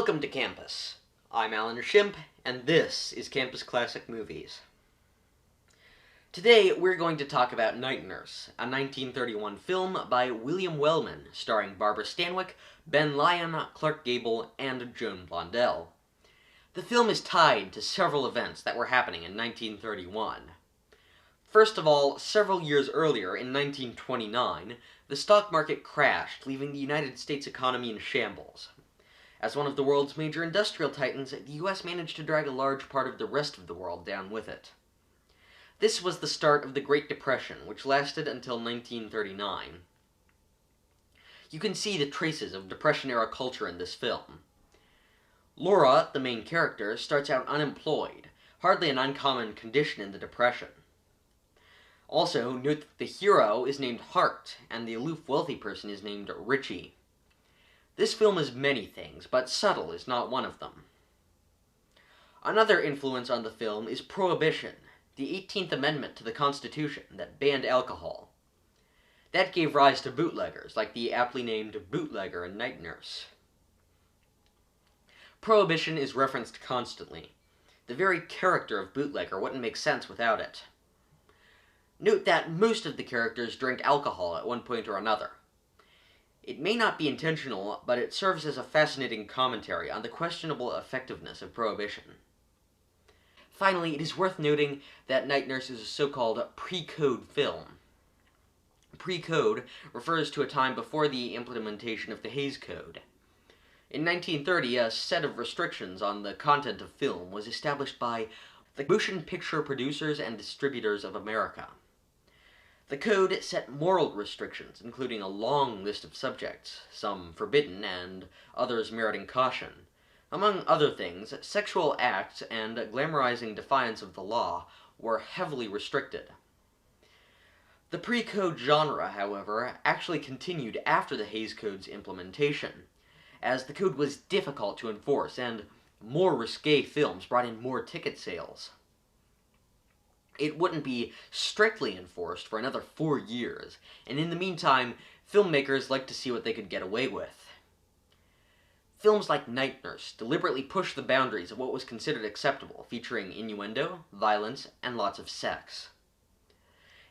Welcome to campus. I'm Alan Shimp, and this is Campus Classic Movies. Today, we're going to talk about Night Nurse, a 1931 film by William Wellman, starring Barbara Stanwyck, Ben Lyon, Clark Gable, and Joan Blondell. The film is tied to several events that were happening in 1931. First of all, several years earlier, in 1929, the stock market crashed, leaving the United States economy in shambles. As one of the world's major industrial titans, the U.S. managed to drag a large part of the rest of the world down with it. This was the start of the Great Depression, which lasted until 1939. You can see the traces of Depression-era culture in this film. Laura, the main character, starts out unemployed, hardly an uncommon condition in the Depression. Also, note that the hero is named Hart, and the aloof wealthy person is named Richie. This film is many things, but subtle is not one of them. Another influence on the film is Prohibition, the 18th Amendment to the Constitution that banned alcohol. That gave rise to bootleggers, like the aptly named bootlegger in Night Nurse. Prohibition is referenced constantly. The very character of bootlegger wouldn't make sense without it. Note that most of the characters drink alcohol at one point or another. It may not be intentional, but it serves as a fascinating commentary on the questionable effectiveness of Prohibition. Finally, it is worth noting that Night Nurse is a so-called pre-code film. Pre-code refers to a time before the implementation of the Hays Code. In 1930, a set of restrictions on the content of film was established by the Motion Picture Producers and Distributors of America. The code set moral restrictions, including a long list of subjects, some forbidden and others meriting caution. Among other things, sexual acts and glamorizing defiance of the law were heavily restricted. The pre-code genre, however, actually continued after the Hays Code's implementation, as the code was difficult to enforce and more risque films brought in more ticket sales. It wouldn't be strictly enforced for another 4 years, and in the meantime, filmmakers liked to see what they could get away with. Films like Night Nurse deliberately pushed the boundaries of what was considered acceptable, featuring innuendo, violence, and lots of sex.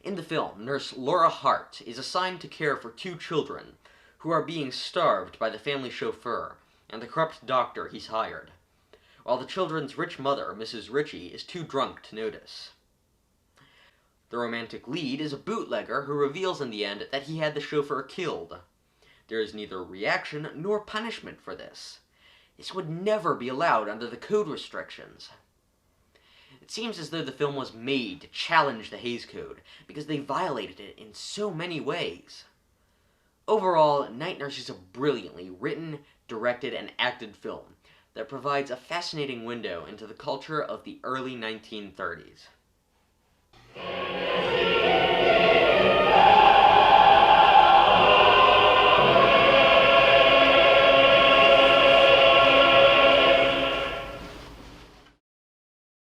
In the film, nurse Laura Hart is assigned to care for 2 children who are being starved by the family chauffeur and the corrupt doctor he's hired, while the children's rich mother, Mrs. Ritchie, is too drunk to notice. The romantic lead is a bootlegger who reveals in the end that he had the chauffeur killed. There is neither reaction nor punishment for this. This would never be allowed under the code restrictions. It seems as though the film was made to challenge the Hays Code, because they violated it in so many ways. Overall, Night Nurse is a brilliantly written, directed, and acted film that provides a fascinating window into the culture of the early 1930s.